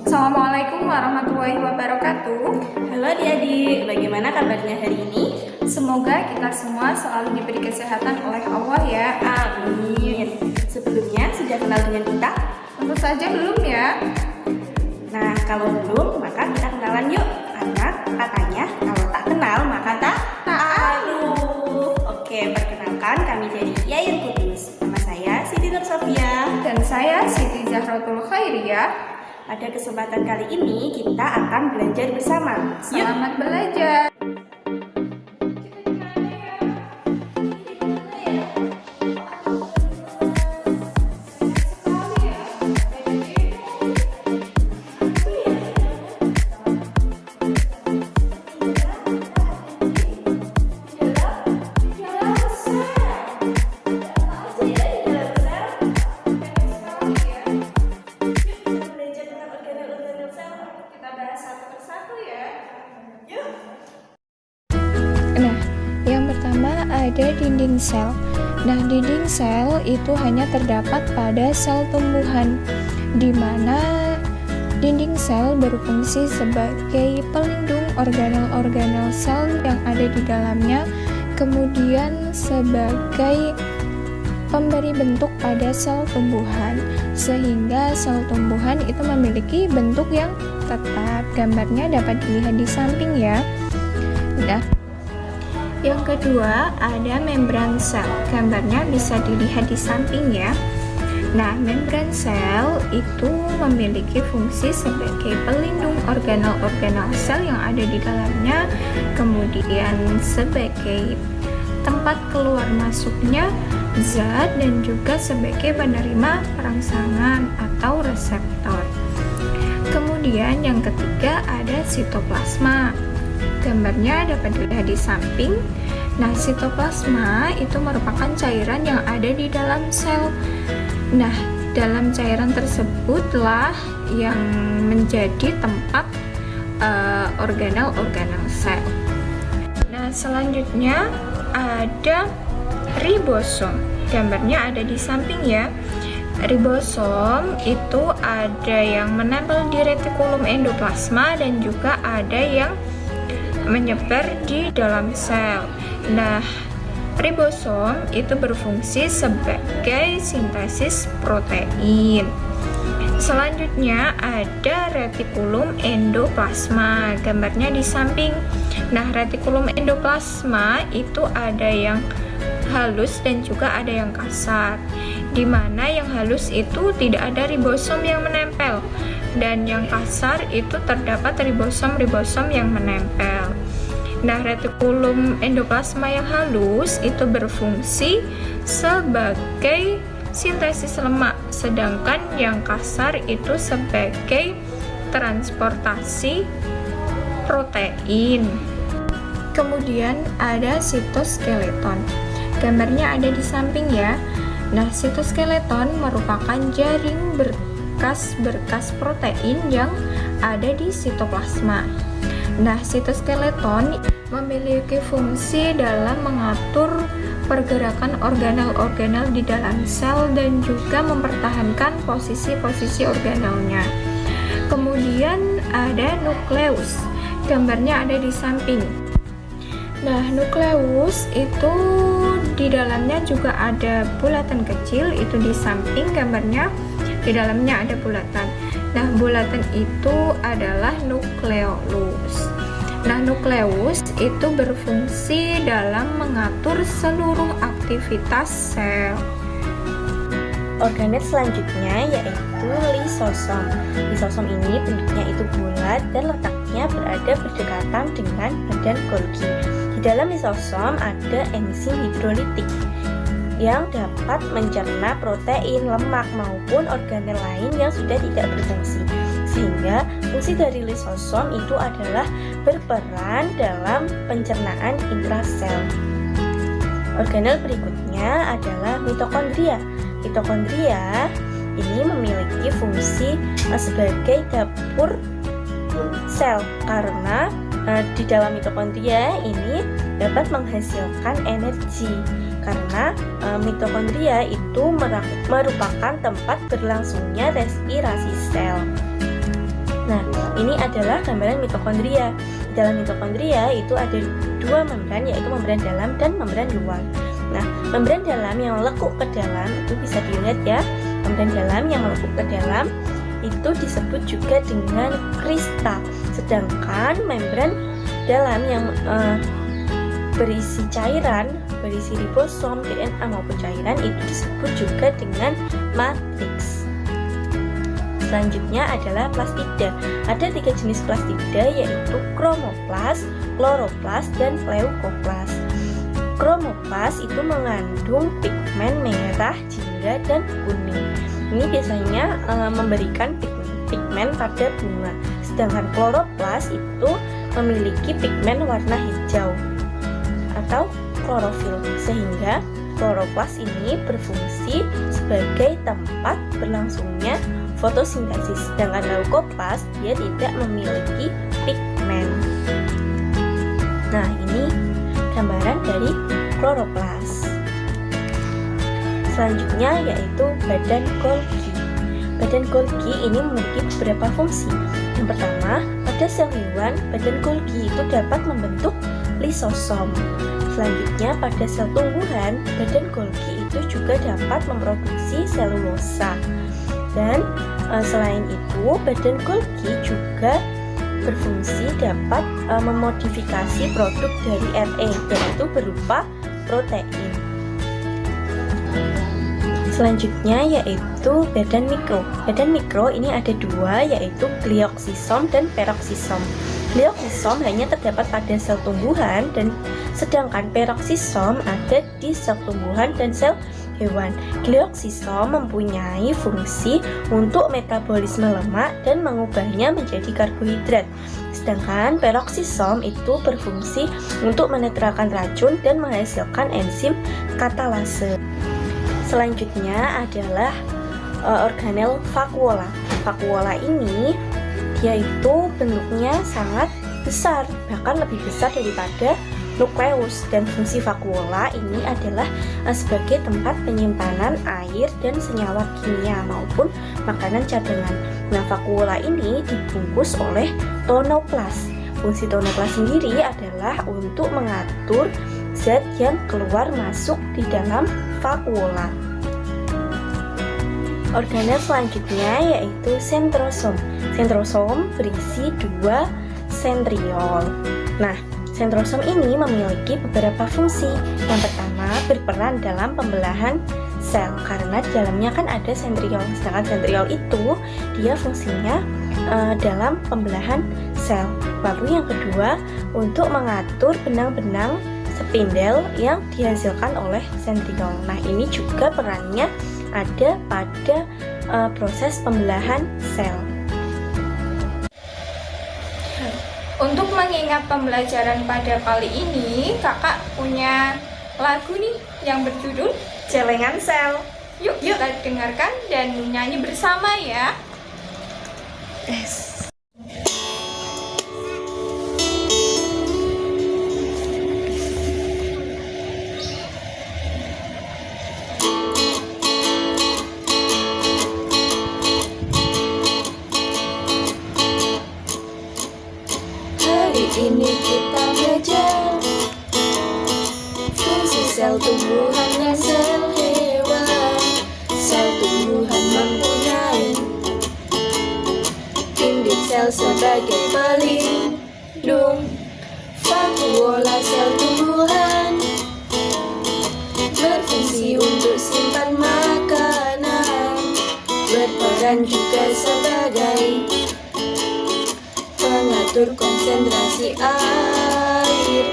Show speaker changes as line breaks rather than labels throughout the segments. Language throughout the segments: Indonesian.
Assalamualaikum warahmatullahi wabarakatuh.
Halo adik-adik, bagaimana kabarnya hari ini?
Semoga kita semua selalu diberi kesehatan oleh Allah ya.
Amin. Sebelumnya sudah kenal dengan kita?
Tentu saja belum ya.
Nah, kalau belum, maka kita kenalan yuk. Karena katanya kalau tak kenal maka tak tahu. Oke, perkenalkan kami dari Yair Kudus. Nama saya Siti Nur Sofia.
Dan saya Siti Zahratul Khairiyah.
Pada kesempatan kali ini kita akan belajar bersama.
Selamat belajar.
Nah, yang pertama ada dinding sel. Nah, dinding sel itu hanya terdapat pada sel tumbuhan, di mana dinding sel berfungsi sebagai pelindung organel-organel sel yang ada di dalamnya, kemudian sebagai pemberi bentuk pada sel tumbuhan, sehingga sel tumbuhan itu memiliki bentuk yang tetap. Gambarnya dapat dilihat di samping ya. Nah, yang kedua ada membran sel. Gambarnya bisa dilihat di samping ya. Nah, membran sel itu memiliki fungsi sebagai pelindung organel-organel sel yang ada di dalamnya, kemudian sebagai tempat keluar masuknya zat dan juga sebagai penerima perangsangan atau reseptor. Kemudian yang ketiga ada sitoplasma. Gambarnya dapat dilihat di samping. Nah, sitoplasma itu merupakan cairan yang ada di dalam sel. Nah, dalam cairan tersebutlah yang menjadi tempat organel-organel sel. Nah, selanjutnya ada ribosom. Gambarnya ada di samping ya. Ribosom itu ada yang menempel di retikulum endoplasma dan juga ada yang menyebar di dalam sel. Nah, ribosom itu berfungsi sebagai sintesis protein. Selanjutnya ada retikulum endoplasma. Gambarnya di samping. Nah, retikulum endoplasma itu ada yang halus dan juga ada yang kasar. Di mana yang halus itu tidak ada ribosom yang menempel, dan yang kasar itu terdapat ribosom-ribosom yang menempel. Nah, retikulum endoplasma yang halus itu berfungsi sebagai sintesis lemak, sedangkan yang kasar itu sebagai transportasi protein. Kemudian ada sitoskeleton. Gambarnya ada di samping ya. Nah, sitoskeleton merupakan jaring berkas-berkas protein yang ada di sitoplasma. Nah, sitoskeleton memiliki fungsi dalam mengatur pergerakan organel-organel di dalam sel dan juga mempertahankan posisi-posisi organelnya. Kemudian ada nukleus. Gambarnya ada di samping. Nah, nukleus itu di dalamnya juga ada bulatan kecil, itu di samping gambarnya. Di dalamnya ada bulatan. Nah, bulatan itu adalah nukleolus. Nah, nukleus itu berfungsi dalam mengatur seluruh aktivitas sel.
Organet selanjutnya yaitu lisosom. Lisosom ini bentuknya itu bulat dan letaknya berada berdekatan dengan badan Golgi. Di dalam lisosom ada enzim hidrolitik yang dapat mencerna protein, lemak maupun organel lain yang sudah tidak berfungsi. Sehingga fungsi dari lisosom itu adalah berperan dalam pencernaan intrasel. Organel berikutnya adalah mitokondria. Mitokondria ini memiliki fungsi sebagai dapur sel karena di dalam mitokondria ini dapat menghasilkan energi karena mitokondria itu merupakan tempat berlangsungnya respirasi sel. Nah, ini adalah gambaran mitokondria. Di dalam mitokondria itu ada dua membran, yaitu membran dalam dan membran luar. Nah, membran dalam yang melekuk ke dalam itu bisa dilihat ya. Membran dalam yang melekuk ke dalam itu disebut juga dengan krista. Sedangkan membran dalam yang berisi cairan, berisi ribosom, DNA maupun cairan itu disebut juga dengan matriks. Selanjutnya adalah plastida. Ada 3 jenis plastida, yaitu kromoplas, kloroplas, dan leukoplas. Kromoplas itu mengandung pigmen merah, jingga, dan kuning. Ini biasanya memberikan pigmen pada bunga. Sedangkan kloroplas itu memiliki pigmen warna hijau atau klorofil, sehingga kloroplas ini berfungsi sebagai tempat berlangsungnya fotosintesis. Sedangkan leukoplas dia tidak memiliki pigmen. Nah, ini gambaran dari kloroplas. Selanjutnya yaitu badan Golgi. Badan Golgi ini memiliki beberapa fungsi. Yang pertama, pada sel hewan, badan Golgi itu dapat membentuk lisosom. Selanjutnya, pada sel tumbuhan, badan Golgi itu juga dapat memproduksi selulosa. Dan selain itu, badan Golgi juga berfungsi dapat memodifikasi produk dari RE, yaitu berupa protein. Selanjutnya yaitu badan mikro. Badan mikro ini ada dua, yaitu glioksisom dan peroksisom. Glioksisom hanya terdapat pada sel tumbuhan, dan sedangkan peroksisom ada di sel tumbuhan dan sel hewan. Glioksisom mempunyai fungsi untuk metabolisme lemak dan mengubahnya menjadi karbohidrat. Sedangkan peroksisom itu berfungsi untuk menetralkan racun dan menghasilkan enzim katalase. Selanjutnya adalah organel vakuola. Vakuola ini dia itu bentuknya sangat besar, bahkan lebih besar daripada nukleus, dan fungsi vakuola ini adalah sebagai tempat penyimpanan air dan senyawa kimia maupun makanan cadangan. Nah, vakuola ini dibungkus oleh tonoplas. Fungsi tonoplas sendiri adalah untuk mengatur zat yang keluar masuk di dalam vakuola. Organel selanjutnya yaitu sentrosom. Sentrosom berisi 2 sentriol. Nah, sentrosom ini memiliki beberapa fungsi. Yang pertama, berperan dalam pembelahan sel, karena di dalamnya kan ada sentriol. Sedangkan sentriol itu dia fungsinya dalam pembelahan sel. Lalu yang kedua, untuk mengatur benang-benang spindel yang dihasilkan oleh sentriol. Nah, ini juga perannya ada pada proses pembelahan sel.
Untuk mengingat pembelajaran pada kali ini, kakak punya lagu nih yang berjudul
Celengan Sel.
Yuk kita dengarkan dan nyanyi bersama ya.
Yes.
Ini kita belajar fungsi sel tumbuhan dan sel hewan. Sel tumbuhan mempunyai induk sel sebagai pelindung. Vakuola sel tumbuhan berfungsi untuk simpan makanan, berperan juga sebagai mengatur konsentrasi air.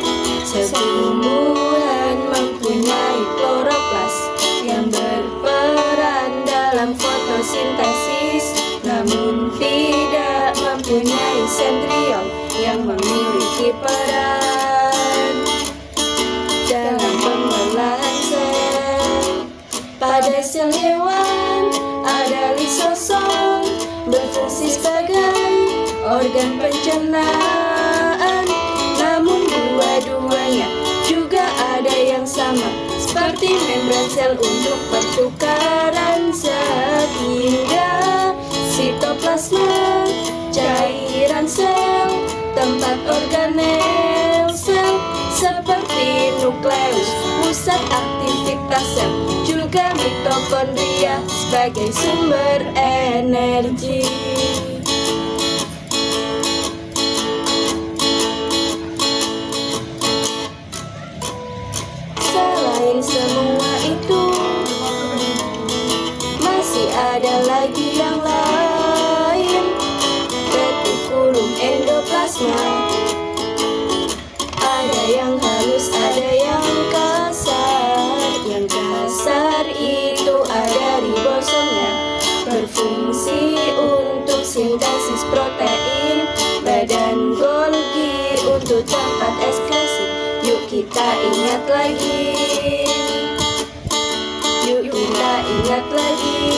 Sel tumbuhan mempunyai kloroplas yang berperan dalam fotosintesis, namun tidak mempunyai sentriol yang memiliki peran dalam pengolahan sel. Pada sel hewan ada lisosom, berfungsi sebagai organ pencernaan, namun dua-duanya juga ada yang sama, seperti membran sel untuk pertukaran zat, hingga sitoplasma, cairan sel, tempat organel sel, seperti nukleus, pusat aktivitas sel, juga mitokondria sebagai sumber energi. Selain semua itu, masih ada lagi yang lain. Retikulum endoplasma, ada yang halus, ada yang kasar. Yang kasar itu ada ribosomnya, berfungsi untuk sintesis protein. Badan Golgi untuk tempat ekskresi. Yuk kita ingat lagi, yuk kita ingat lagi.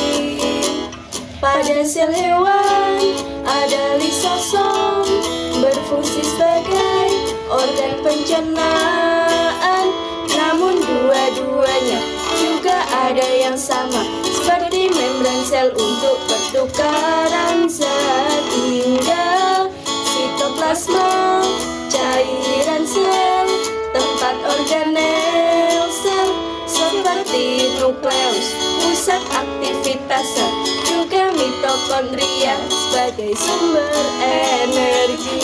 Pada sel hewan ada lisosom, berfungsi sebagai organ pencernaan. Namun dua-duanya juga ada yang sama, seperti membran sel untuk pertukaran zat. Hingga sitoplasma, cairan sel, tempat organel sel, seperti nukleus, pusat aktivitas sel, juga mitokondria sebagai sumber energi.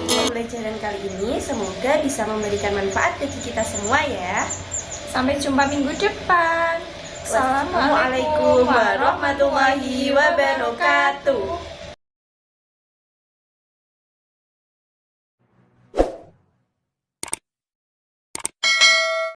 Pembelajaran kali ini semoga bisa memberikan manfaat bagi kita semua ya.
Sampai jumpa minggu depan.
Wassalamualaikum warahmatullahi wabarakatuh.